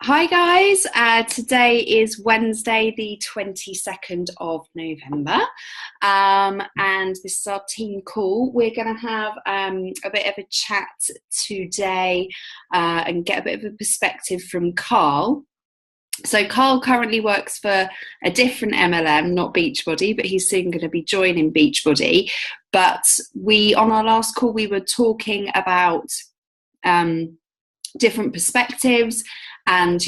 Hi guys, today is Wednesday the 22nd of November and this is our team call. We're going to have a bit of a chat today and get a bit of a perspective from Carl. So Carl currently works for a different MLM, not Beachbody, but he's soon going to be joining Beachbody. But on our last call, we were talking about different perspectives. And,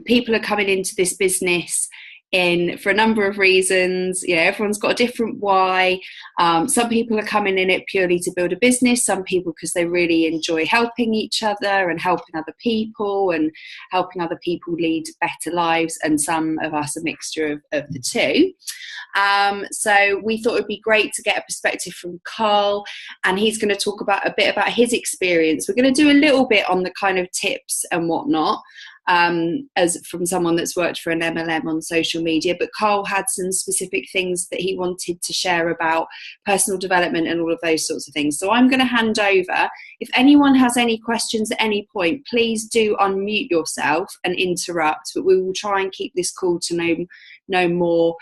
people are coming into this business for a number of reasons. Everyone's got a different why. Some people are coming in it purely to build a business. Some people because they really enjoy helping each other and helping other people and helping other people lead better lives. And some of us a mixture of the two. So we thought it'd be great to get a perspective from Carl, and he's going to talk a bit about his experience. We're going to do a little bit on the kind of tips and whatnot. As from someone that's worked for an MLM on social media, but Carl had some specific things that he wanted to share about personal development and all of those sorts of things. So I'm going to hand over. If anyone has any questions at any point, please do unmute yourself and interrupt, but we will try and keep this call to no more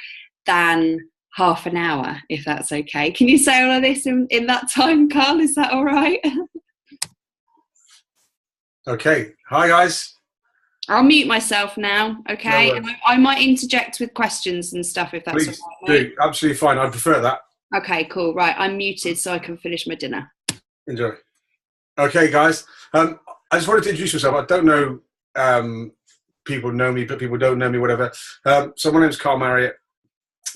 than half an hour, if that's okay. Can you say all of this in that time, Carl? Is that all right? Okay. Hi, guys. I'll mute myself now, okay? No, and I might interject with questions and stuff if that's Please all right. do. Absolutely fine. I prefer that. Okay, cool. Right, I'm muted so I can finish my dinner. Enjoy. Okay, guys. I just wanted to introduce myself. I don't know people know me, but people don't know me, whatever. So my name's Carl Marriott.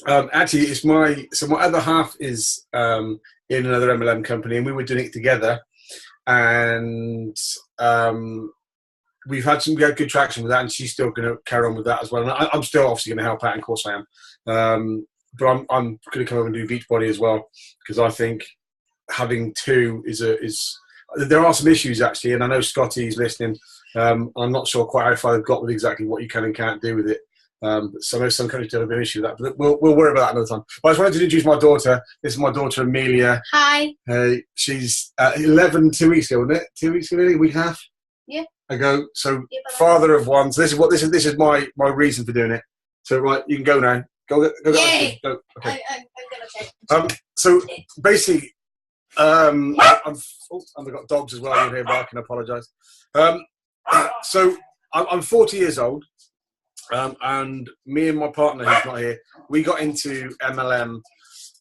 Actually, it's my other half is in another MLM company, and we were doing it together. And we had good traction with that, and she's still going to carry on with that as well. And I'm still obviously going to help out, and of course I am. But I'm going to come over and do Beachbody as well, because I think having two is there are some issues actually, and I know Scotty's listening. I'm not sure quite how far they've got with exactly what you can and can't do with it. Some countries do have an issue with that, but we'll worry about that another time. But I just wanted to introduce my daughter. This is my daughter Amelia. Hi. She's 11 2 weeks ago, wasn't it? 2 weeks ago, a week and a half. Yeah. Ago. So father of one. So this is my reason for doing it. So right, you can go now. Go. Yay. Go. Okay. I'm gonna check. So basically, I've got dogs as well. You'll hear barking. I apologise. So I'm 40 years old, and me and my partner, who's not here, we got into MLM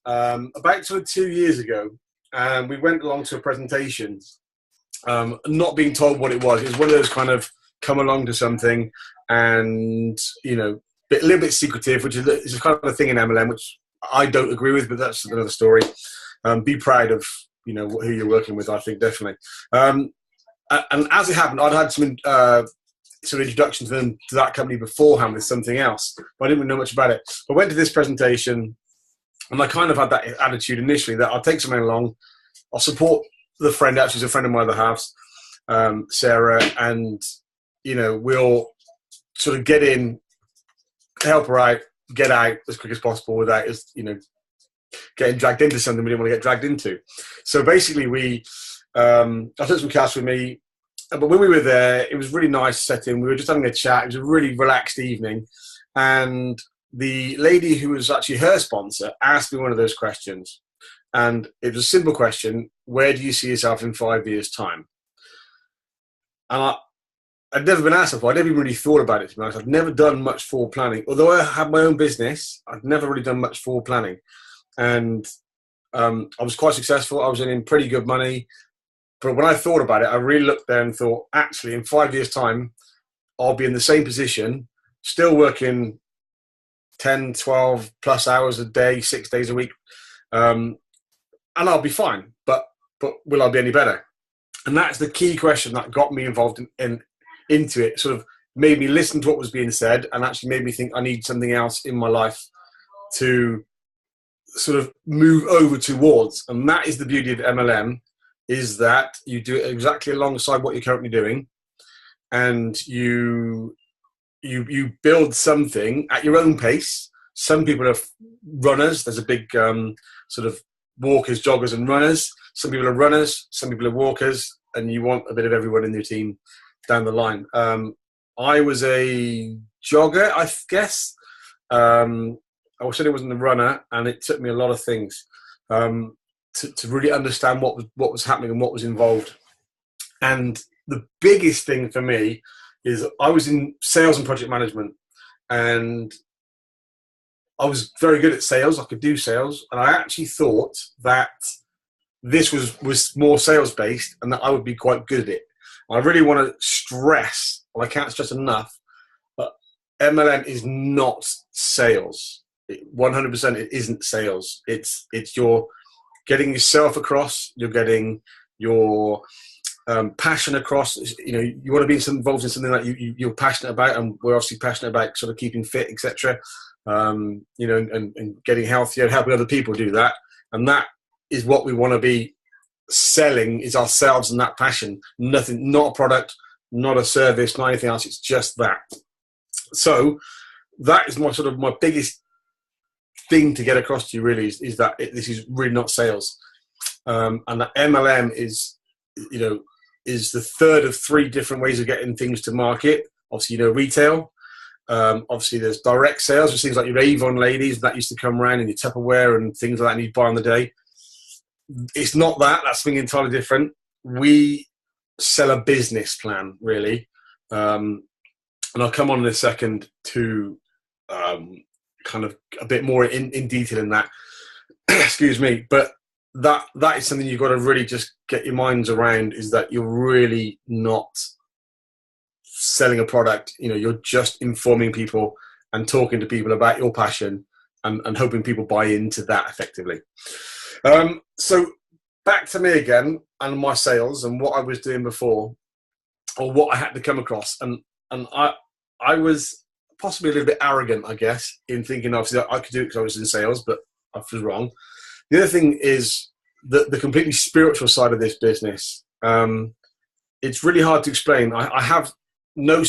about sort of 2 years ago, and we went along to a presentation. Not being told what it was. It was one of those kind of come along to something and, a little bit secretive, which is kind of a thing in MLM, which I don't agree with, but that's another story. Be proud of, who you're working with, I think, definitely. And as it happened, I'd had some sort of introduction to that company beforehand with something else, but I didn't really know much about it. I went to this presentation, and I kind of had that attitude initially that I'll take someone along, I'll support the friend, actually, is a friend of my other halves, Sarah, and we'll sort of get in, help her out, get out as quick as possible without getting dragged into something we didn't want to get dragged into. So basically, I took some cash with me, but when we were there, it was really nice setting. We were just having a chat. It was a really relaxed evening, and the lady who was actually her sponsor asked me one of those questions. And it was a simple question: where do you see yourself in 5 years' time? And I'd never been asked before. I never even really thought about it, to be honest. I'd never done much forward planning. Although I had my own business, I'd never really done much forward planning. And I was quite successful. I was earning pretty good money. But when I thought about it, I really looked there and thought, actually, in 5 years' time, I'll be in the same position, still working 10, 12 plus hours a day, 6 days a week. And I'll be fine, but will I be any better? And that's the key question that got me involved into it. Sort of made me listen to what was being said, and actually made me think I need something else in my life to sort of move over towards. And that is the beauty of MLM, is that you do it exactly alongside what you're currently doing, and you build something at your own pace. Some people are runners. There's a big sort of walkers, joggers, and runners. Some people are runners, some people are walkers, and you want a bit of everyone in your team down the line. I was a jogger, I guess. I said I wasn't a runner, and it took me a lot of things to really understand what was happening and what was involved. And the biggest thing for me is I was in sales and project management, and I was very good at sales. I could do sales, and I actually thought that this was more sales based, and that I would be quite good at it. I really want to stress, and I can't stress enough, but MLM is not sales. 100% it isn't sales. It's you're getting yourself across. You're getting your passion across. You want to be involved in something that you're passionate about, and we're obviously passionate about sort of keeping fit, etc. And getting healthier and helping other people do that. And that is what we want to be selling, is ourselves and that passion. Nothing, not a product, not a service, not anything else. It's just that. So that is my biggest thing to get across to you, really, is that this is really not sales. And that MLM is the third of three different ways of getting things to market. Obviously, retail. Obviously, there's direct sales, which things like your Avon ladies that used to come around, and your Tupperware and things like that, and you buy on the day. It's not that. That's something entirely different. We sell a business plan, really. And I'll come on in a second to kind of a bit more in detail in that. Excuse me. But that is something you've got to really just get your minds around, is that you're really not selling a product. You're just informing people and talking to people about your passion and hoping people buy into that effectively. So back to me again and my sales and what I was doing before, or what I had to come across. And I was possibly a little bit arrogant, I guess, in thinking obviously I could do it because I was in sales, but I was wrong. The other thing is the completely spiritual side of this business. It's really hard to explain. I had no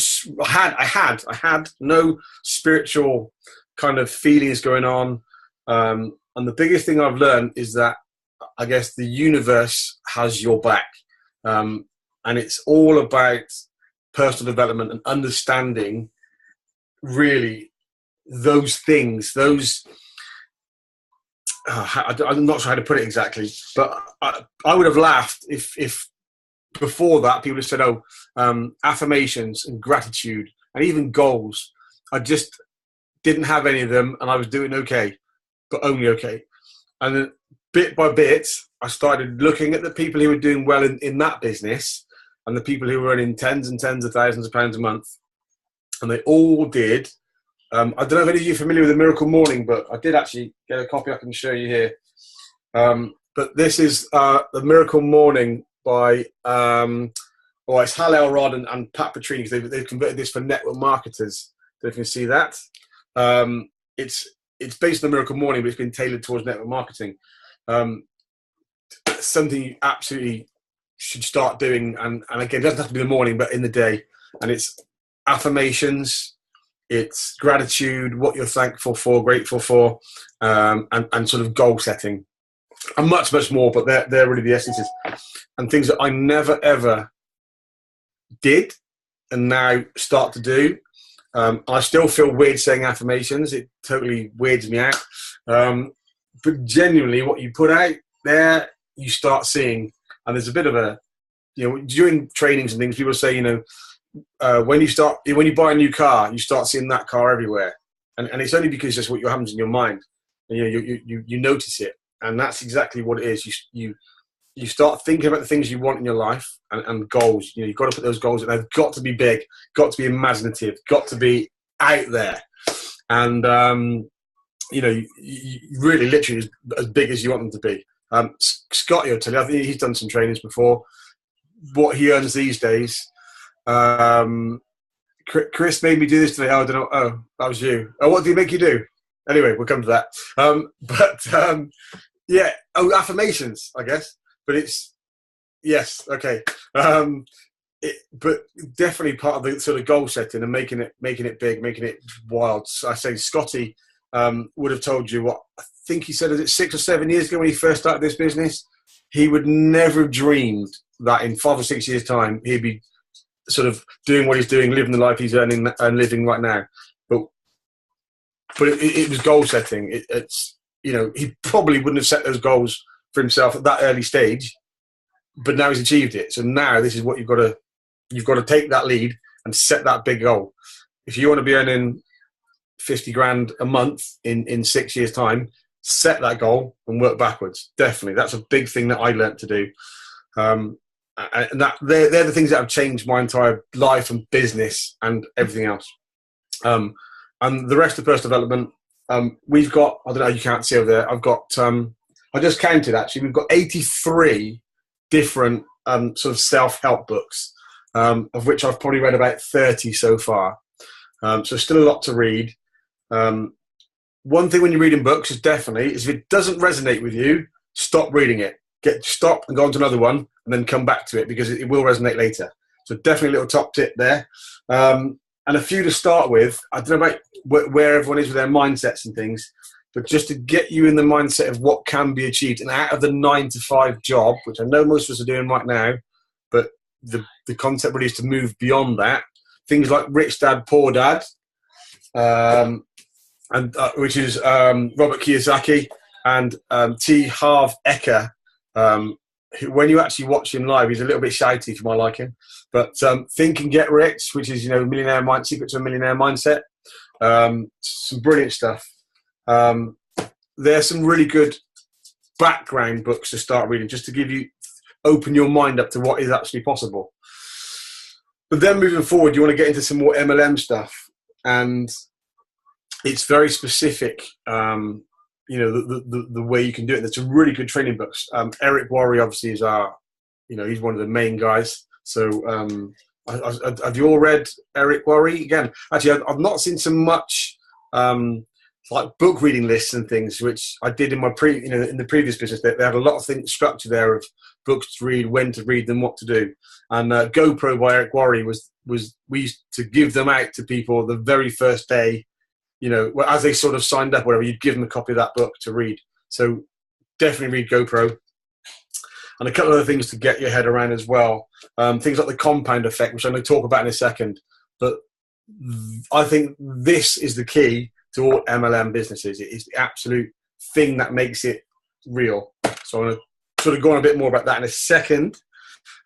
spiritual kind of feelings going on. And the biggest thing I've learned is that I guess the universe has your back. And it's all about personal development and understanding really those things, I'm not sure how to put it exactly, but I would have laughed if before that people have said, affirmations and gratitude and even goals. I just didn't have any of them, and I was doing okay, but only okay. And then bit by bit, I started looking at the people who were doing well in that business and the people who were earning tens and tens of thousands of pounds a month. And they all did. I don't know if any of you are familiar with the Miracle Morning book. I did actually get a copy I can show you here. But this is the Miracle Morning by it's Hal Elrod and Pat Petrini. They've converted this for network marketers. So if you can see that. It's based on the Miracle Morning, but it's been tailored towards network marketing. Something you absolutely should start doing. And again, it doesn't have to be in the morning, but in the day. And it's affirmations, it's gratitude, what you're thankful for, grateful for, and sort of goal setting. And much, much more, but they're really the essences. And things that I never, ever did and now start to do. I still feel weird saying affirmations. It totally weirds me out. But genuinely, what you put out there, you start seeing. And there's a bit of a, during trainings and things, people say, when you buy a new car, you start seeing that car everywhere. And it's only because that's what happens in your mind. And, you notice it. And that's exactly what it is. You start thinking about the things you want in your life and goals. You've got to put those goals in. They've got to be big, got to be imaginative, got to be out there. And, you really literally as big as you want them to be. Scotty will tell you, I think he's done some trainings before. What he earns these days. Chris made me do this today. I don't know. Oh, that was you. Oh, what did he make you do? Anyway, we'll come to that. Yeah. Oh, affirmations, I guess. But it's, yes, okay. But definitely part of the sort of goal setting and making it big, making it wild. So I say Scotty would have told you what I think he said, is it 6 or 7 years ago when he first started this business? He would never have dreamed that in 5 or 6 years' time he'd be sort of doing what he's doing, living the life he's earning and living right now. But it was goal setting. It's, you know, he probably wouldn't have set those goals for himself at that early stage, but now he's achieved it. So now this is what you've got to take that lead and set that big goal. If you want to be earning 50 grand a month in 6 years' time, set that goal and work backwards. Definitely. That's a big thing that I learned to do. And that they're the things that have changed my entire life and business and everything else. And the rest of personal development, we've got, I don't know, you can't see over there, I've got, I just counted actually, we've got 83 different sort of self-help books, of which I've probably read about 30 so far. So still a lot to read. One thing when you're reading books is definitely, is if it doesn't resonate with you, stop reading it. Stop and go on to another one and then come back to it, because it will resonate later. So definitely a little top tip there. And a few to start with. I don't know about where everyone is with their mindsets and things, but just to get you in the mindset of what can be achieved and out of the 9-to-5 job, which I know most of us are doing right now, but the concept really is to move beyond that. Things like Rich Dad, Poor Dad, which is Robert Kiyosaki, and T. Harv Eker. When you actually watch him live, he's a little bit shouty for my liking. But Think and Get Rich, which is, you know, Secret to a Millionaire Mindset. Some brilliant stuff. There's some really good background books to start reading, just to open your mind up to what is actually possible. But then moving forward, you want to get into some more MLM stuff, and it's very specific. You know, the way you can do it. There's some really good training books. Eric Worre obviously is he's one of the main guys. So have you all read Eric Worre? Again, actually, I've not seen so much like book reading lists and things, which I did in my in the previous business. They had a lot of things structured there of books to read, when to read them, what to do. And GoPro by Eric Worre was we used to give them out to people the very first day. You know, as they sort of signed up, whatever, you'd give them a copy of that book to read. So definitely read GoPro. And a couple of other things to get your head around as well. Things like the compound effect, which I'm going to talk about in a second. But I think this is the key to all MLM businesses. It is the absolute thing that makes it real. So I'm going to sort of go on a bit more about that in a second.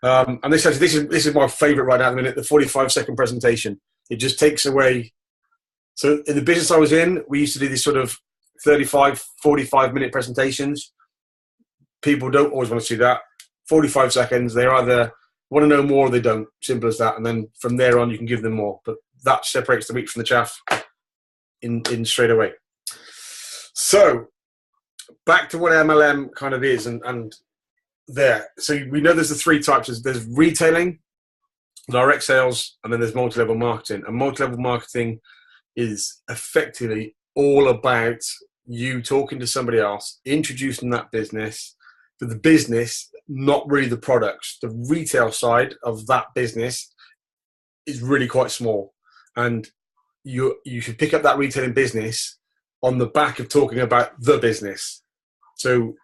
And this is my favorite right now at the minute, the 45-second presentation. It just takes away. So in the business I was in, we used to do these sort of 35, 45-minute presentations. People don't always want to see that. 45 seconds, they either want to know more or they don't. Simple as that. And then from there on, you can give them more. But that separates the wheat from the chaff in straight away. So back to what MLM kind of is and there. So we know there's the three types. There's retailing, direct sales, and then there's multi-level marketing. And multi-level marketing is effectively all about you talking to somebody else, introducing that business, but the business, not really the products. The retail side of that business is really quite small. And you should pick up that retailing business on the back of talking about the business. So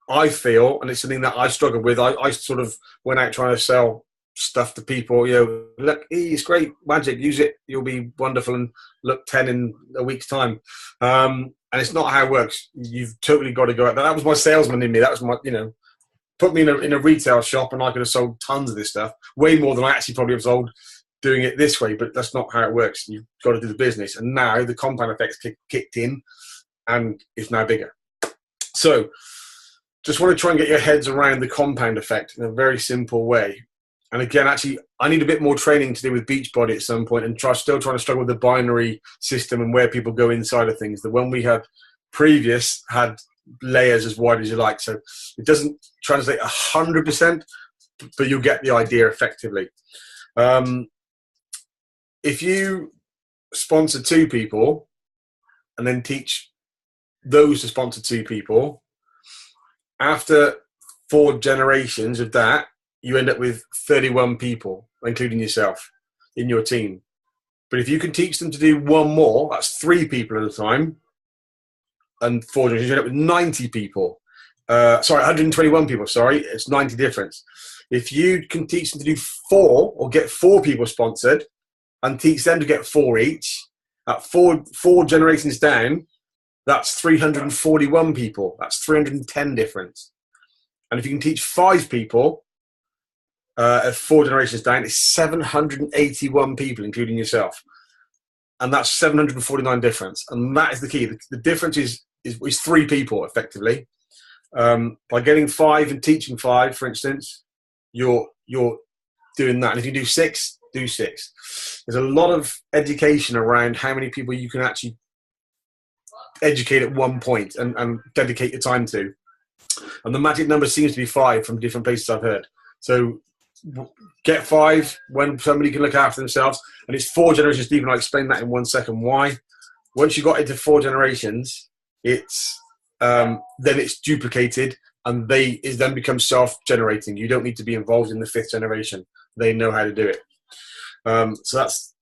I feel, and it's something that I struggled with, I sort of went out trying to sell stuff to people, you know, look, it's great, magic, use it, you'll be wonderful and look 10 in a week's time. And it's not how it works. You've totally got to go out there. That was my salesman in me. That was my, you know, put me in a retail shop and I could have sold tons of this stuff, way more than I actually probably have sold doing it this way, but that's not how it works. You've got to do the business. And now the compound effects kicked in and it's now bigger. So just want to try and get your heads around the compound effect in a very simple way. And again, actually, I need a bit more training to do with Beachbody at some point and still trying to struggle with the binary system and where people go inside of things. The one we had previous had layers as wide as you like. So it doesn't translate 100%, but you'll get the idea effectively. If you sponsor 2 people and then teach those to sponsor 2 people, after 4 generations of that, you end up with 31 people, including yourself, in your team. But if you can teach them to do 1 more, that's 3 people at a time, and 4 generations, you end up with 90 people. 121 people, sorry. It's 90 difference. If you can teach them to do 4 or get 4 people sponsored and teach them to get 4 each, at four generations down, that's 341 people. That's 310 difference. And if you can teach 5 people at 4 generations down, it's 781 people, including yourself. And that's 749 difference. And that is the key. The difference is 3 people, effectively. By getting 5 and teaching 5, for instance, you're doing that. And if you do 6, do 6. There's a lot of education around how many people you can actually educate at one point and dedicate your time to. And the magic number seems to be 5 from different places I've heard. So get 5 when somebody can look after themselves. And it's 4 generations deep, and I'll explain that in 1 second why. Once you got into 4 generations, it's then it's duplicated, and it then becomes self-generating. You don't need to be involved in the 5th generation. They know how to do it. So that's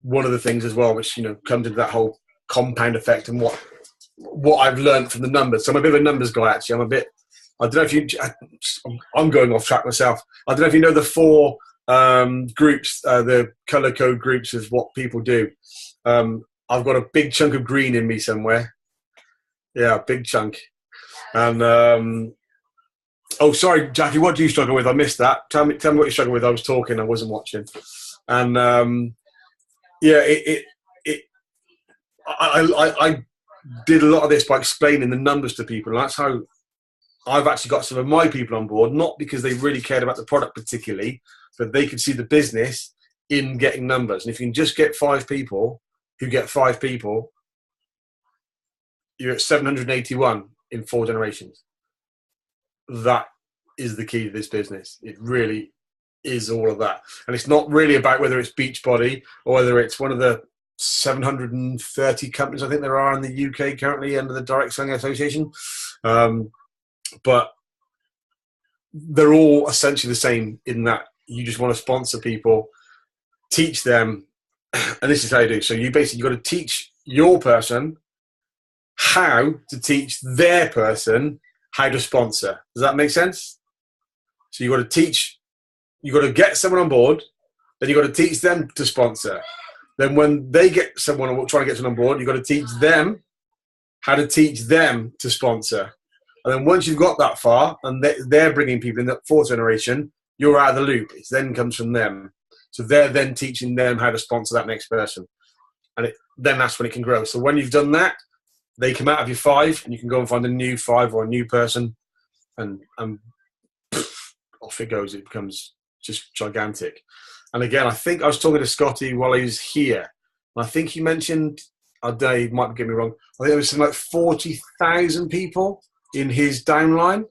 one of the things as well, which comes into that whole compound effect and what I've learned from the numbers. So I'm a bit of a numbers guy, actually. I don't know if I'm going off track myself. I don't know if you know the 4 groups, the color code groups of what people do. I've got a big chunk of green in me somewhere. Yeah, a big chunk. And oh, sorry, Jackie, what do you struggle with? I missed that. Tell me what you struggle with. I was talking, I wasn't watching. And yeah, I did a lot of this by explaining the numbers to people. And that's how I've actually got some of my people on board, not because they really cared about the product particularly, but they could see the business in getting numbers. And if you can just get 5 people who get 5 people, you're at 781 in 4 generations. That is the key to this business. It really is all of that. And it's not really about whether it's Beachbody or whether it's one of the 730 companies I think there are in the UK currently under the Direct Selling Association. But they're all essentially the same in that you just want to sponsor people, teach them, and this is how you do. So you basically got to teach your person how to teach their person how to sponsor. Does that make sense? So you got to get someone on board, then you got to teach them to sponsor. Then when they get someone trying to get someone on board, you got to teach them how to teach them to sponsor. And then once you've got that far and they're bringing people in that 4th generation, you're out of the loop. It then comes from them. So they're then teaching them how to sponsor that next person. And then that's when it can grow. So when you've done that, they come out of your 5 and you can go and find a new 5 or a new person and off it goes. It becomes just gigantic. And again, I think I was talking to Scotty while he was here. And I think he mentioned, I don't know, he might get me wrong, I think there was something like 40,000 people in his downline.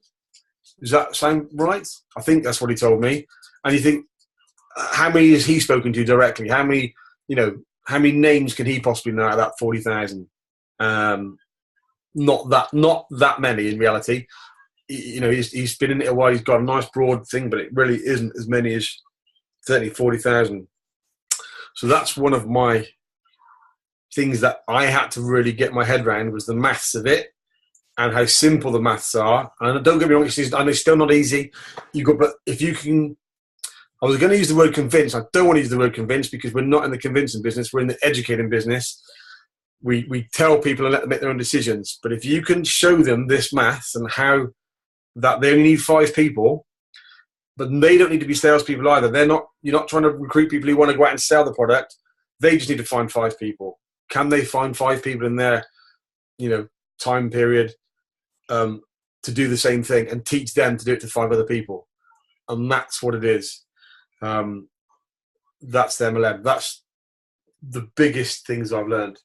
Does that sound right? I think that's what he told me. And you think, how many has he spoken to directly? How many names can he possibly know out of that 40,000? Not that many in reality. He's been in it a while. He's got a nice broad thing, but it really isn't as many as 40,000. So that's one of my things that I had to really get my head around, was the maths of it and how simple the maths are. And don't get me wrong, it's still not easy. But if you can, I was going to use the word convince. I don't want to use the word convince because we're not in the convincing business. We're in the educating business. We tell people and let them make their own decisions. But if you can show them this maths and how that they only need 5 people, but they don't need to be salespeople either. You're not trying to recruit people who want to go out and sell the product. They just need to find 5 people. Can they find 5 people in their, time period to do the same thing and teach them to do it to 5 other people? And that's what it is. That's the MLM. That's the biggest things I've learned.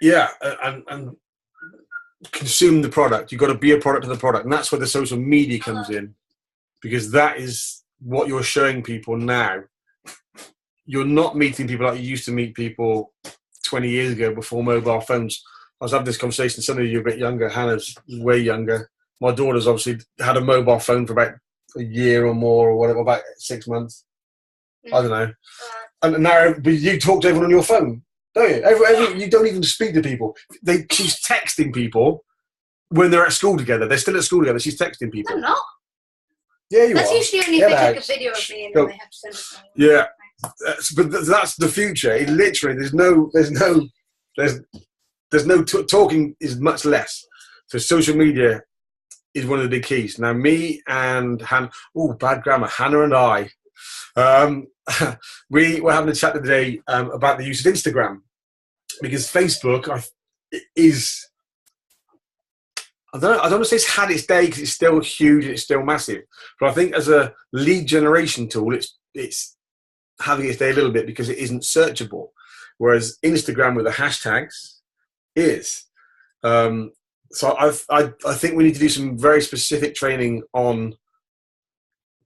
Yeah, and consume the product. You've got to be a product of the product, and that's where the social media comes in, because that is what you're showing people now. You're not meeting people like you used to meet people 20 years ago before mobile phones. I was having this conversation. Some of you are a bit younger. Hannah's way younger. My daughter's obviously had a mobile phone for about a year or more, or whatever, about 6 months. I don't know. And now, but you talk to everyone on your phone, don't you? You don't even speak to people. She's texting people when they're at school together. They're still at school together. She's texting people. I'm not. Yeah, you That's are. usually only if they take a video of me and then they have to send it to me. Yeah, but that's the future. It literally, there's no talking is much less. So social media is one of the big keys. Now, me and bad grammar. Hannah and I, we were having a chat today about the use of Instagram, because Facebook is. I don't want to say it's had its day because it's still huge and it's still massive. But I think as a lead generation tool, it's having its day a little bit because it isn't searchable. Whereas Instagram with the hashtags is. So I think we need to do some very specific training on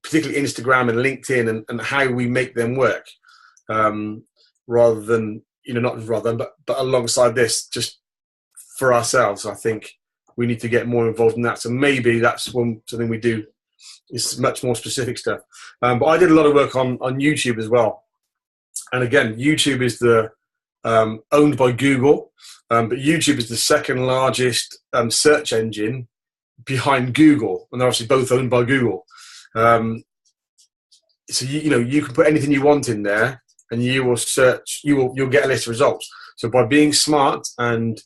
particularly Instagram and LinkedIn and how we make them work, rather than, but alongside this, just for ourselves. I think we need to get more involved in that. So maybe that's something we do is much more specific stuff. But I did a lot of work on YouTube as well. And again, YouTube is owned by Google, but YouTube is the second largest search engine behind Google, and they're obviously both owned by Google. So you can put anything you want in there, and you will search. You'll get a list of results. So by being smart and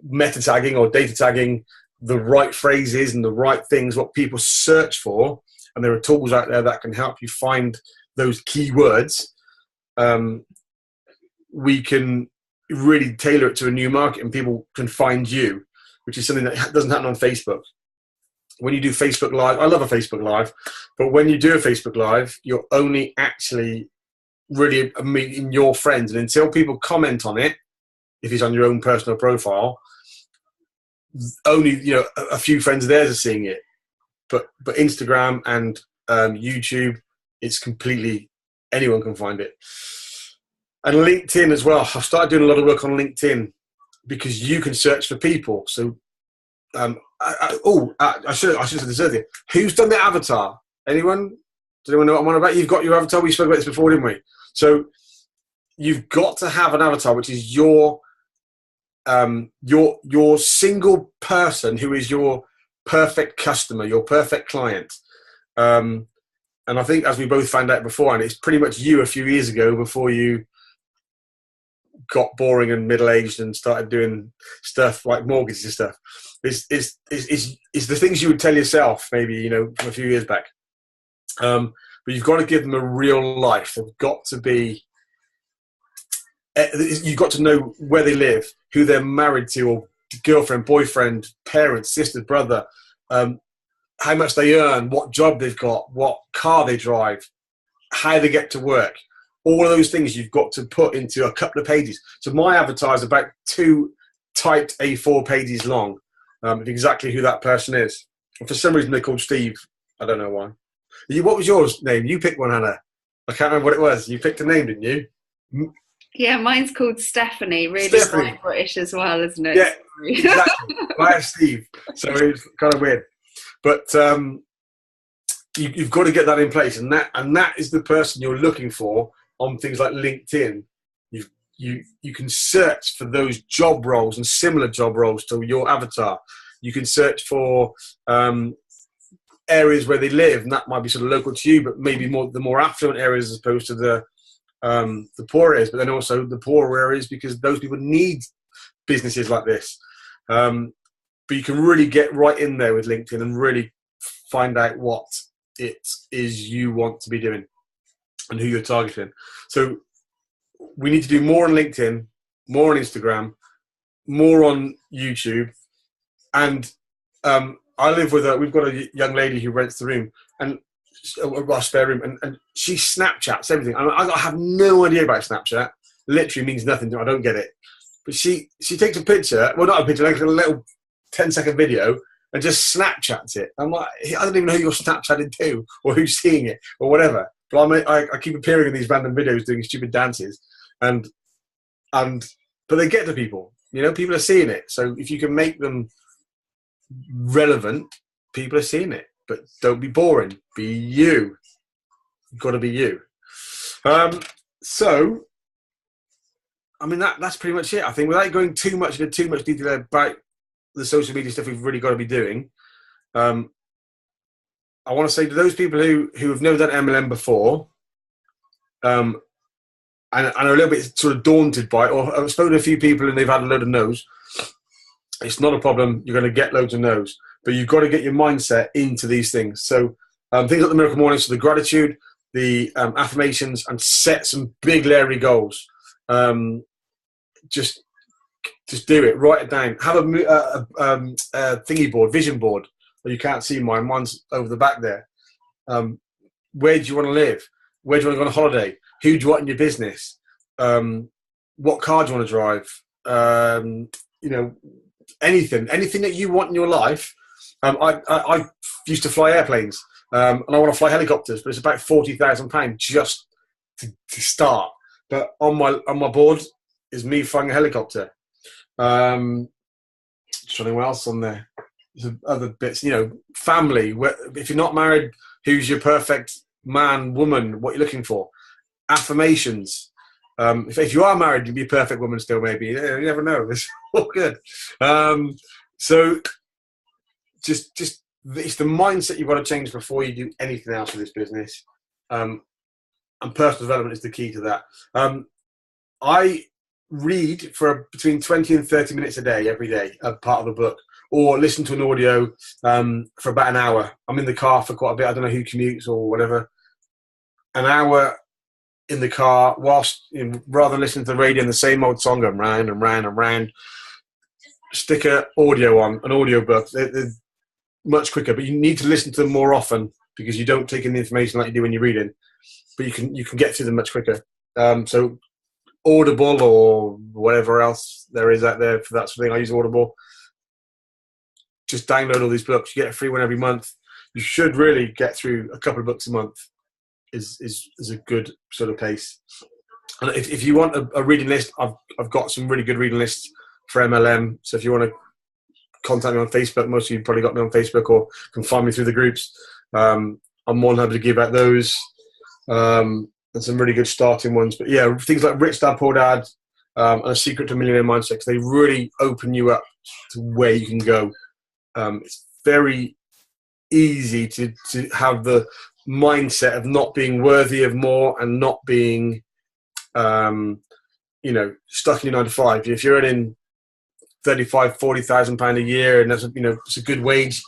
meta tagging or data tagging the right phrases and the right things, what people search for, and there are tools out there that can help you find those keywords. We can really tailor it to a new market, and people can find you, which is something that doesn't happen on Facebook. When you do Facebook Live, I love a Facebook Live, but when you do a Facebook Live, you're only actually really meeting your friends, and until people comment on it, if it's on your own personal profile, only a few friends of theirs are seeing it. But Instagram and YouTube, it's completely anyone can find it. And LinkedIn as well. I've started doing a lot of work on LinkedIn because you can search for people. So, I should have said this earlier. Who's done the avatar? Anyone? Does anyone know what I'm on about? You've got your avatar. We spoke about this before, didn't we? So, you've got to have an avatar, which is your single person who is your perfect customer, your perfect client. And I think, as we both found out before, and it's pretty much you a few years ago before you got boring and middle-aged and started doing stuff like mortgages and stuff. It's the things you would tell yourself maybe, from a few years back. But you've got to give them a real life. They've got to be, you've got to know where they live, who they're married to, or girlfriend, boyfriend, parents, sister, brother, how much they earn, what job they've got, what car they drive, how they get to work. All of those things you've got to put into a couple of pages. So my avatar is about 2 typed A4 pages long, of exactly who that person is. And for some reason they're called Steve. I don't know why. What was your name? You picked one, Hannah. I can't remember what it was. You picked a name, didn't you? Yeah, mine's called Stephanie. Really Stephanie. British as well, isn't it? Yeah, exactly. I have Steve. So it's kind of weird. But you've got to get that in place. And that is the person you're looking for on things like LinkedIn. You can search for those job roles and similar job roles to your avatar. You can search for areas where they live, and that might be sort of local to you, but maybe the more affluent areas as opposed to the poor areas. But then also the poorer areas, because those people need businesses like this. But you can really get right in there with LinkedIn and really find out what it is you want to be doing and who you're targeting. So we need to do more on LinkedIn, more on Instagram, more on YouTube. And I live with we've got a young lady who rents the room, and our spare room, and she Snapchats everything. I have no idea about Snapchat. Literally means nothing to me. I don't get it. But she takes a picture, well, not a picture, like a little 10-second video, and just Snapchats it. I'm like, I don't even know who you're Snapchatting to, or who's seeing it, or whatever. But I keep appearing in these random videos doing stupid dances, but they get to people. People are seeing it. So if you can make them relevant, people are seeing it. But don't be boring. Be you. You've got to be you. So, I mean, that's pretty much it. I think without going too much into too much detail about the social media stuff we've really got to be doing, I want to say to those people who have never done MLM before, and are a little bit sort of daunted by it, or I've spoken to a few people and they've had a load of no's. It's not a problem. You're going to get loads of no's, but you've got to get your mindset into these things. So things like the Miracle Morning, so the gratitude, the affirmations, and set some big, leery goals. Just do it. Write it down. Have a thingy board, vision board. Well, you can't see mine. Mine's over the back there. Where do you want to live? Where do you want to go on holiday? Who do you want in your business? What car do you want to drive? You know, anything that you want in your life. I used to fly airplanes, and I want to fly helicopters, but it's about £40,000 just to start. But on my board is me flying a helicopter. Trying what else on there. There's other bits, you know, family. If you're not married, who's your perfect man, woman? What you're looking for? Affirmations. If you are married, you'd be a perfect woman still, maybe. You never know. It's all good. So just it's the mindset you've got to change before you do anything else with this business. And personal development is the key to that. I read for between 20 and 30 minutes a day, every day, a part of a book, or listen to an audio for about an hour. I'm in the car for quite a bit. I don't know who commutes or whatever. An hour in the car, whilst rather than listening to the radio and the same old song going round and round and round, stick an audio on, an audio book. They're much quicker, but you need to listen to them more often because you don't take in the information like you do when you're reading. But you can get through them much quicker. So Audible or whatever else there is out there for that sort of thing. I use Audible. Just download all these books. You get a free one every month. You should really get through a couple of books a month. Is a good sort of pace. And if you want a reading list, I've got some really good reading lists for MLM. So if you want to contact me on Facebook, most of you probably got me on Facebook or can find me through the groups. I'm more than happy to give out those. And some really good starting ones. But yeah, things like Rich Dad Poor Dad and A Secret to a Millionaire Mindset, because they really open you up to where you can go. It's very easy to have the mindset of not being worthy of more and not being, stuck in your 9 to 5. If you're earning £35,000-40,000 a year, and that's it's a good wage,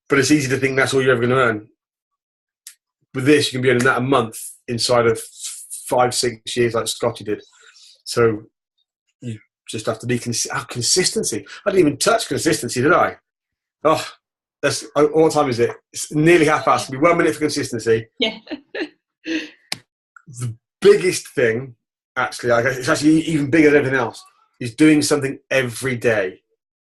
but it's easy to think that's all you're ever going to earn. With this, you can be earning that a month inside of 5-6 years, like Scotty did. So you just have to be consistency. I didn't even touch consistency, did I? Oh. What time is it? It's nearly past. It'll be 1 minute for consistency. Yeah. The biggest thing, actually, it's actually even bigger than everything else, is doing something every day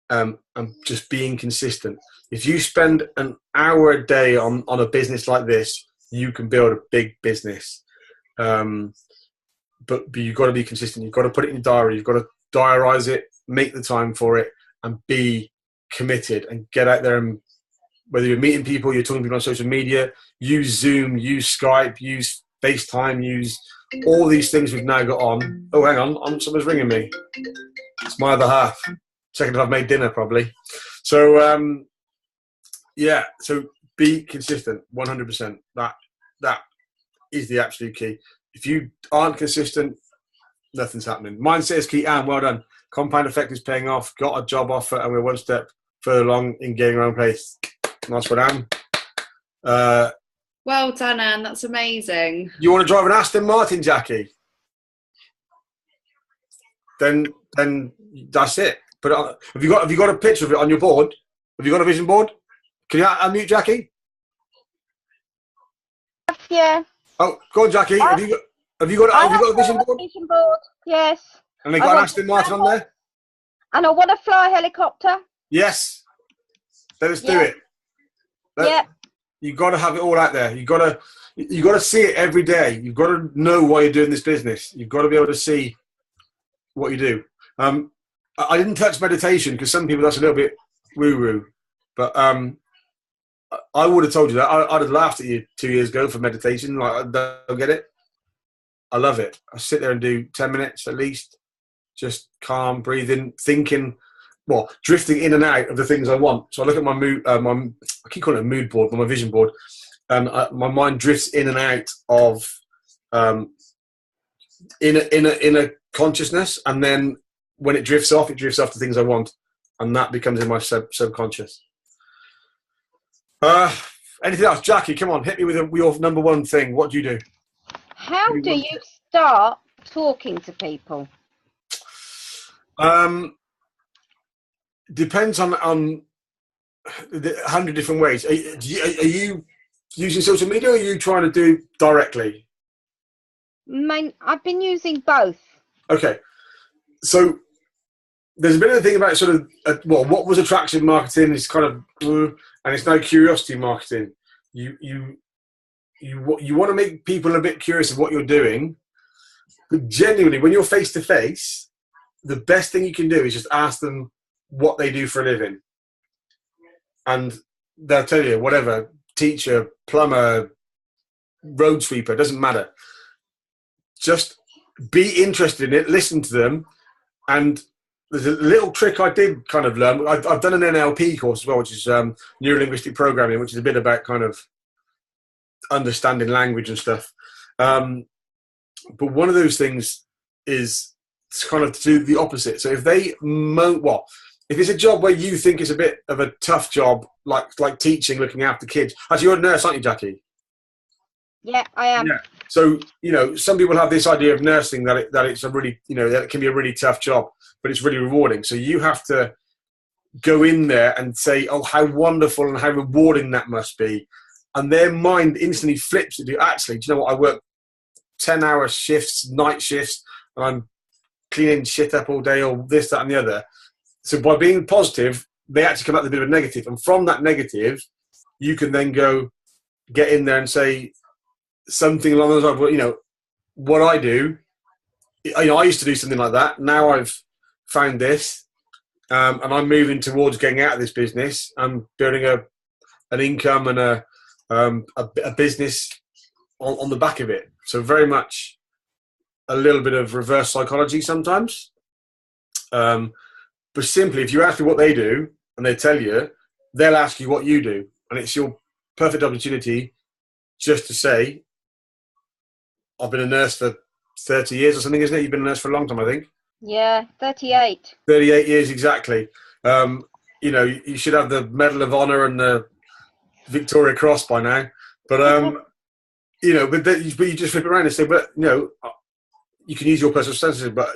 and just being consistent. If you spend an hour a day on a business like this, you can build a big business. But you've got to be consistent. You've got to put it in your diary. You've got to diarise it, make the time for it, and be committed and get out there. And whether you're meeting people, you're talking to people on social media, use Zoom, use Skype, use FaceTime, use all these things we've now got on. Oh, hang on, someone's ringing me. It's my other half. Checking if I've made dinner, probably. So, so be consistent, 100%. That is the absolute key. If you aren't consistent, nothing's happening. Mindset is key, and well done. Compound effect is paying off. Got a job offer, and we're one step further along in getting our own place. Nice one, Anne. Well done, Anne. That's amazing. You want to drive an Aston Martin, Jackie? Then that's it. But have you got a picture of it on your board? Have you got a vision board? Can you unmute Jackie? Yeah. Oh, go on, Jackie. Have you got a vision board? Vision board? Yes. And they got an Aston Martin on there? And I want to fly a helicopter. Yes. Let us do it. Yeah. You've got to have it all out there. You've got to see it every day. You've got to know why you're doing this business. You've got to be able to see what you do. I didn't touch meditation because some people, that's a little bit woo-woo. But I would have told you that. I'd have laughed at you 2 years ago for meditation. Like, I don't get it. I love it. I sit there and do 10 minutes at least. Just calm, breathing, thinking drifting in and out of the things I want. So I look at my mood, I keep calling it a mood board, but my vision board, and my mind drifts in and out of inner consciousness, and then when it drifts off to things I want, and that becomes in my subconscious. Anything else, Jackie? Come on, hit me with your number one thing. What do you do? How do you start talking to people? Depends on 100 different ways. Are you using social media, or are you trying to do directly? I've been using both. Okay, so there's a bit of a thing about sort of what was attraction marketing is kind of, and it's now curiosity marketing. You want to make people a bit curious of what you're doing, but genuinely, when you're face to face, the best thing you can do is just ask them what they do for a living, and they'll tell you whatever. Teacher, plumber, road sweeper, doesn't matter. Just be interested in it, listen to them. And there's a little trick I did kind of learn. I've done an NLP course as well, which is neuro-linguistic programming, which is a bit about kind of understanding language and stuff. But one of those things is kind of to do the opposite. So if if it's a job where you think it's a bit of a tough job, like teaching, looking after kids. Actually, you're a nurse, aren't you, Jackie? Yeah, I am. Yeah. So, some people have this idea of nursing that it's a really, that it can be a really tough job, but it's really rewarding. So you have to go in there and say, oh, how wonderful and how rewarding that must be. And their mind instantly flips to do, actually, do you know what? I work 10-hour shifts, night shifts, and I'm cleaning shit up all day, or this, that, and the other. So by being positive, they actually come out with a bit of a negative. And from that negative, you can then go get in there and say something along those lines. Well, what I do, I used to do something like that. Now I've found this, and I'm moving towards getting out of this business. I'm building an income and a business on the back of it. So very much a little bit of reverse psychology sometimes. But simply, if you ask me what they do and they tell you, they'll ask you what you do. And it's your perfect opportunity just to say, I've been a nurse for 30 years or something, isn't it? You've been a nurse for a long time, I think. Yeah, 38. 38 years, exactly. You should have the Medal of Honor and the Victoria Cross by now. But, but you just flip it around and say, but, you can use your personal senses, but,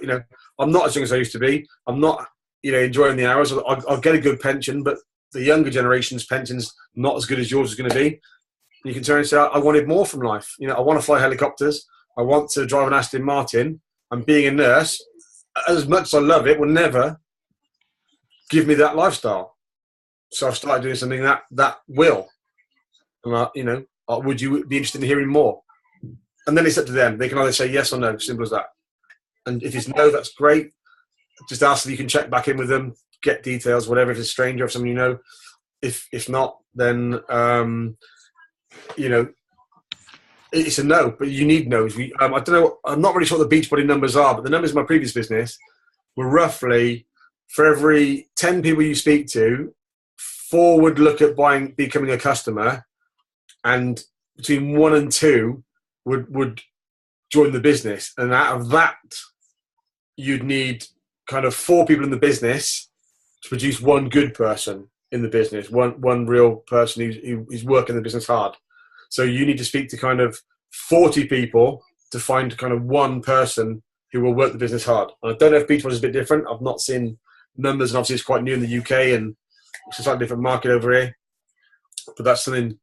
I'm not as young as I used to be. I'm not, enjoying the hours. I'll get a good pension, but the younger generation's pension's not as good as yours is going to be. You can turn and say, I wanted more from life. I want to fly helicopters. I want to drive an Aston Martin. And being a nurse, as much as I love it, will never give me that lifestyle. So I've started doing something that will. And, would you be interested in hearing more? And then it's up to them. They can either say yes or no, simple as that. And if it's no, that's great. Just ask them, you can check back in with them, get details, whatever, if it's a stranger or someone you know. If not, then, it's a no, but you need no's. I don't know, I'm not really sure what the Beachbody numbers are, but the numbers in my previous business were roughly, for every 10 people you speak to, 4 would look at becoming a customer, and between 1 and 2 would join the business. And out of that, you'd need kind of 4 people in the business to produce 1 good person in the business, one real person who's working the business hard. So you need to speak to kind of 40 people to find kind of 1 person who will work the business hard. And I don't know if Beachbody is a bit different. I've not seen numbers, and obviously it's quite new in the UK, and it's a slightly different market over here. But that's something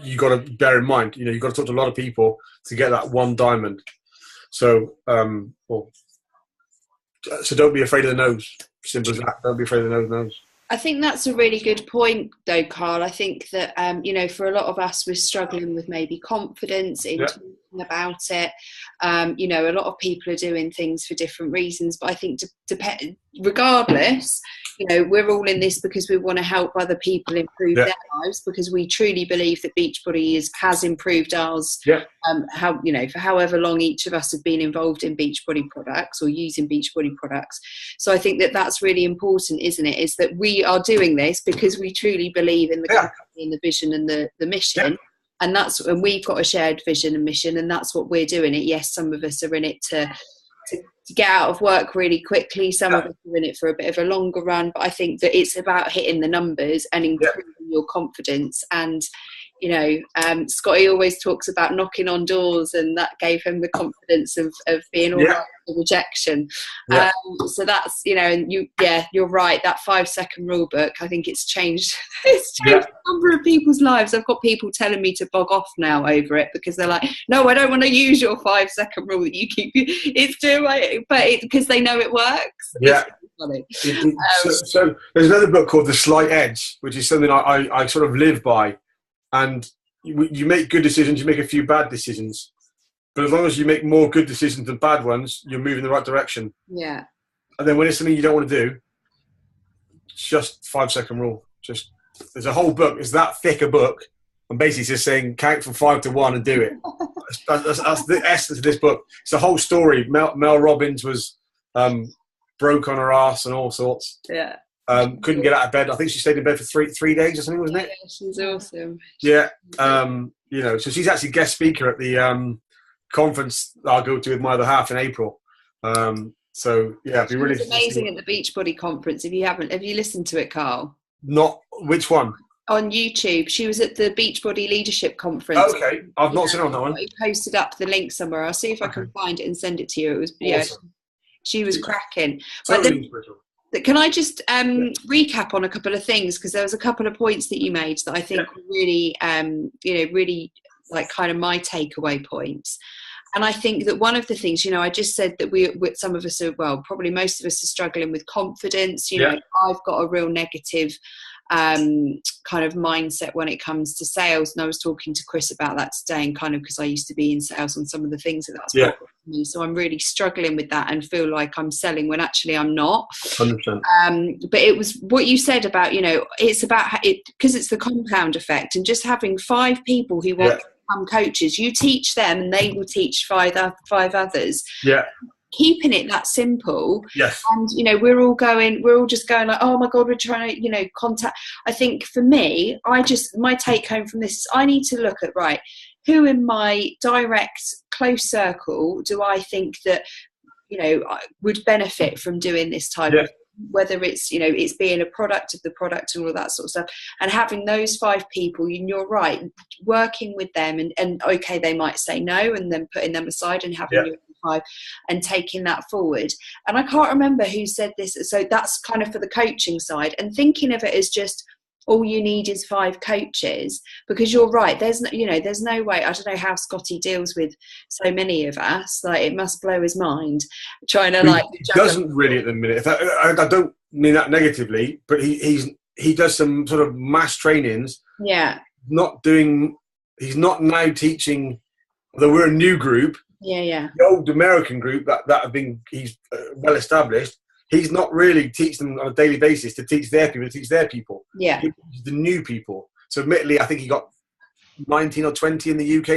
you got to bear in mind. You've got to talk to a lot of people to get that 1 diamond. So, so don't be afraid of the no's. Simple as that. Don't be afraid of the no's. I think that's a really good point, though, Carl. I think that, for a lot of us, we're struggling with maybe confidence in talking about it. You know, a lot of people are doing things for different reasons, but I think regardless, you know, we're all in this because we want to help other people improve their lives, because we truly believe that Beachbody has improved ours. How, you know, for however long each of us have been involved in Beachbody products or using Beachbody products. So I think that that's really important, isn't it? Is that we are doing this because we truly believe in the company and the vision and the mission. And we've got a shared vision and mission, and that's what we're doing it. Yes, some of us are in it to get out of work really quickly. Some of us are in it for a bit of a longer run, but I think that it's about hitting the numbers and improving your confidence. And, you know, Scotty always talks about knocking on doors, and that gave him the confidence of being all right with the rejection. So that's, you know, and you're right, that 5-second rule book, I think it's changed a number of people's lives. I've got people telling me to bog off now over it, because they're like, no, I don't want to use your 5-second rule that you keep. It's doing, but because they know it works. Funny. So there's another book called The Slight Edge, which is something I sort of live by. And you make good decisions, you make a few bad decisions. But as long as you make more good decisions than bad ones, you're moving in the right direction. Yeah. And then when it's something you don't want to do, just 5-second rule. Just, there's a whole book. It's that thick a book. I'm basically just saying count from 5 to 1 and do it. That's the essence of this book. It's a whole story. Mel Robbins was broke on her ass and all sorts. Yeah. Couldn't get out of bed. I think she stayed in bed for three days or something, wasn't it? Yeah, she's awesome. Yeah. You know, so she's actually guest speaker at the conference that I'll go to with my other half in April. So yeah, it'd be really amazing at the Beachbody conference. Have you listened to it, Carl? Not which one? On YouTube. She was at the Beachbody Leadership Conference. Okay, I've not seen her on that one. I posted up the link somewhere. I'll see if I can find it and send it to you. It was awesome. She was cracking. Totally can I just recap on a couple of things, because there was a couple of points that you made that I think were really, really like kind of my takeaway points. And I think that one of the things, you know, I just said that some of us are, well, probably most of us are struggling with confidence. You know, I've got a real negative kind of mindset when it comes to sales, and I was talking to Chris about that today, and kind of because I used to be in sales on some of the things that's important for me, so I'm really struggling with that and feel like I'm selling when actually I'm not. 100%. But it was what you said about, you know, it's about it, because it's the compound effect, and just having 5 people who want to become coaches, you teach them and they will teach 5 others. Keeping it that simple. And you know, we're all just going like, oh my god, we're trying to, you know, contact. I think for me, my take home from this is I need to look at, right, who in my direct close circle do I think that, you know, would benefit from doing this type of, whether it's, you know, it's being a product of the product and all that sort of stuff, and having those 5 people, and you're right, working with them and okay, they might say no, and then putting them aside and having your 5 and taking that forward. And I can't remember who said this, so that's kind of for the coaching side, and thinking of it as just all you need is 5 coaches, because you're right, there's no way. I don't know how Scotty deals with so many of us, like it must blow his mind trying to like he doesn't really at the minute. I don't mean that negatively, but he does some sort of mass trainings. He's not now teaching, although we're a new group. The old American group he's well established. He's not really teaching them on a daily basis to teach their people. He teaches the new people. So admittedly, I think he got 19 or 20 in the UK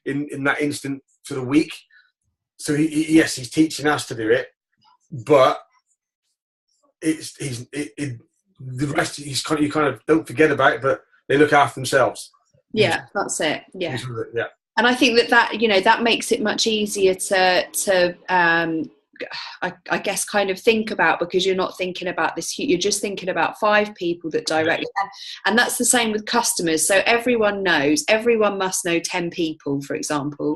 in that instant for the week. So he's teaching us to do it, but the rest you kind of don't forget about it, but they look after themselves. That's it. And I think that, you know, that makes it much easier to I guess kind of think about, because you're not thinking about this, you're just thinking about 5 people that directly, and that's the same with customers. So everyone must know 10 people, for example,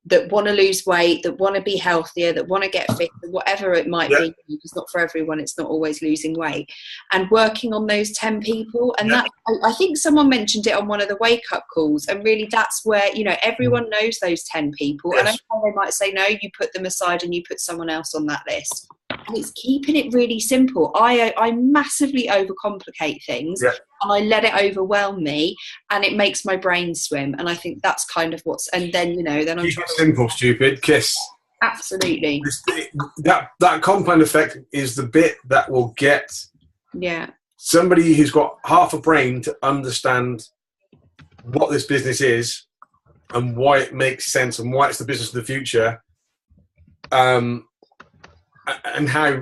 that want to lose weight, that want to be healthier, that want to get fit, whatever it might be, because not for everyone, it's not always losing weight, and working on those 10 people. And that, I think someone mentioned it on one of the wake up calls, and really that's where, you know, everyone knows those 10 people. And I know they might say, no, you put them aside and you put someone else on that list. And it's keeping it really simple. I massively overcomplicate things, and I let it overwhelm me, and it makes my brain swim. And I think that's kind of and then, you know, then I'm keep it simple, stupid, kiss. Absolutely. That compound effect is the bit that will get somebody who's got half a brain to understand what this business is and why it makes sense and why it's the business of the future, and how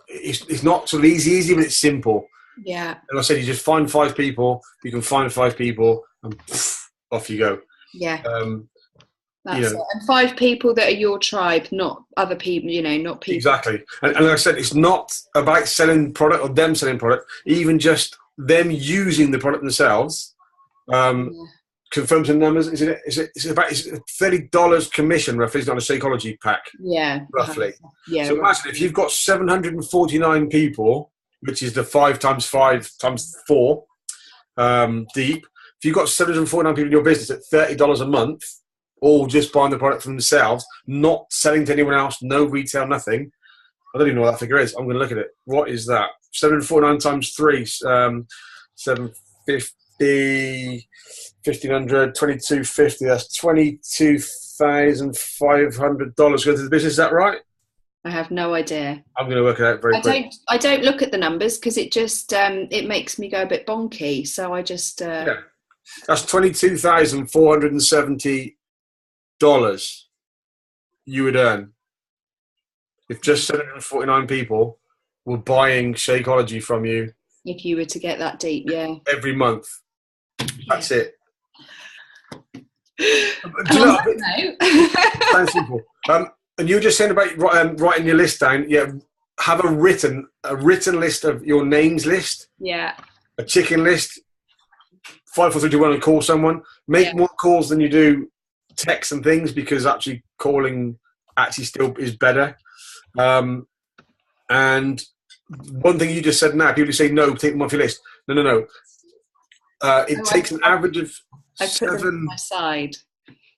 it's not so easy, but it's simple. Yeah. And I said, you just find 5 people. You can find 5 people, and off you go. Yeah. That's you know, it. And 5 people that are your tribe, not other people. You know, not people. Exactly. And like I said, it's not about selling product or them selling product. Even just them using the product themselves. Confirm some numbers. It's about $30 commission roughly on a Shakeology pack. Yeah. Roughly. Yeah. So imagine if you've got 749 people, which is the 5 times 5 times 4 deep. If you've got 749 people in your business at $30 a month, all just buying the product for themselves, not selling to anyone else, no retail, nothing. I don't even know what that figure is. I'm going to look at it. What is that? 749 times 3, 750, 1,500, 2,250. That's $22,500 going to the business. Is that right? I have no idea. I'm going to work it out very quick. I don't look at the numbers because it just it makes me go a bit bonky. So I just yeah. That's $22,470 you would earn if just 749 people were buying Shakeology from you. If you were to get that deep, yeah. Every month. That's it. Do you know, sounds simple. And you were just saying about writing your list down. Yeah, have a written list of your names list. Yeah. A chicken list. 5, 4, 3, 2, 1, and call someone. Make more calls than you do texts and things, because actually calling actually still is better. And one thing you just said now, people say no, take them off your list. No. It takes an average of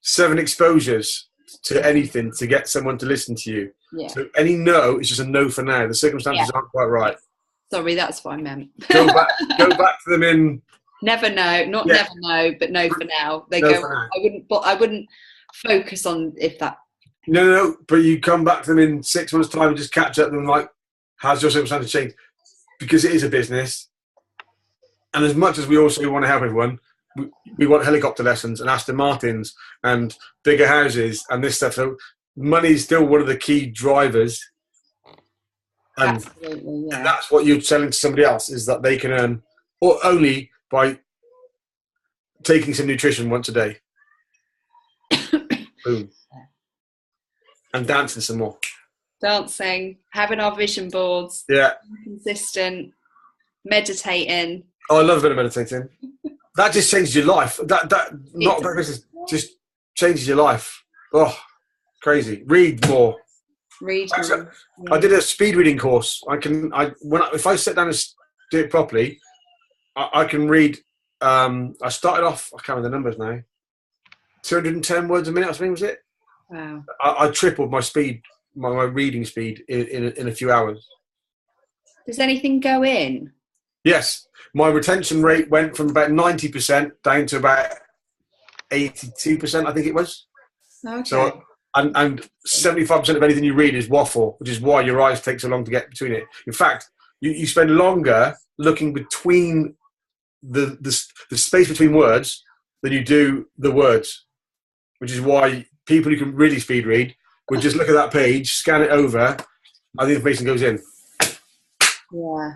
7 exposures to anything to get someone to listen to you. Yeah. So any no is just a no for now. The circumstances aren't quite right. Sorry, that's what I meant. Go back to them in. Never know, never know, but no for now. They go. I wouldn't focus on if that. No. But you come back to them in 6 months' time and just catch up with them like, how's your circumstances changed? Because it is a business, and as much as we also want to help everyone, we want helicopter lessons and Aston Martins and bigger houses and this stuff. So money is still one of the key drivers. And, absolutely, yeah. And that's what you're selling to somebody else, is that they can earn, or only by taking some nutrition once a day. Boom. And dancing some more. Dancing, having our vision boards. Yeah. Consistent, meditating. Oh, I love a bit of meditating. That just changes your life. That business just changes your life. Oh, crazy. Read more. I did a speed reading course. If I sit down and do it properly, I can read. I started off, I can't remember the numbers now, 210 words a minute, I think was it. Wow. I tripled my speed, my reading speed in a few hours. Does anything go in? Yes. My retention rate went from about 90% down to about 82%, I think it was. Okay. So, and 75% of anything you read is waffle, which is why your eyes take so long to get between it. In fact, you spend longer looking between the space between words than you do the words, which is why people who can really speed read would just look at that page, scan it over, and the information goes in. Yeah.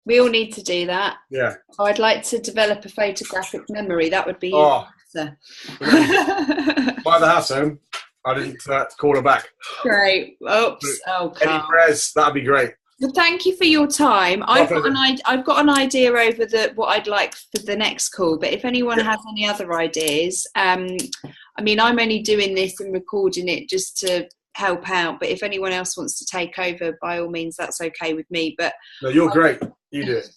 We all need to do that. Yeah. I'd like to develop a photographic memory. That would be better. By the house home, I didn't call her back. Great. Oops. Any prayers? That'd be great. Well, thank you for your time. I've got an idea over what I'd like for the next call. But if anyone has any other ideas, I mean, I'm only doing this and recording it just to help out. But if anyone else wants to take over, by all means, that's okay with me. But no, you're great. You do it.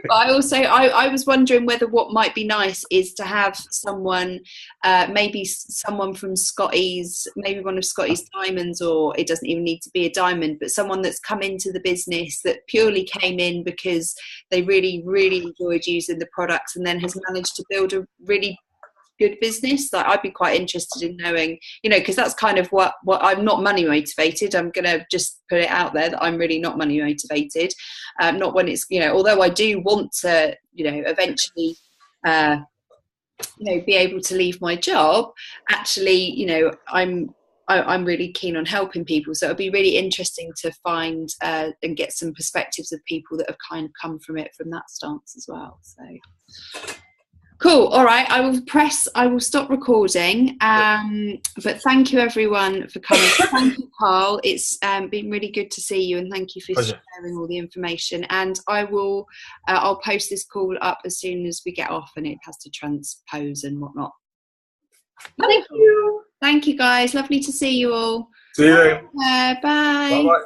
But I also, I was wondering whether what might be nice is to have someone, maybe someone from Scotty's, maybe one of Scotty's diamonds, or it doesn't even need to be a diamond, but someone that's come into the business that purely came in because they really, really enjoyed using the products and then has managed to build a really good business. Like, I'd be quite interested in knowing, you know, because that's kind of what I'm not money motivated. I'm gonna just put it out there that I'm really not money motivated. Not when it's, you know, although I do want to, you know, eventually you know, be able to leave my job. Actually, you know, I'm really keen on helping people, so it'll be really interesting to find and get some perspectives of people that have kind of come from it from that stance as well. So cool. All right, I will stop recording. But thank you everyone for coming. Thank you, Carl. It's been really good to see you, and thank you for sharing all the information. And I will I'll post this call up as soon as we get off and it has to transpose and whatnot. Thank you. Thank you guys. Lovely to see you all. See you later. Bye. Bye bye.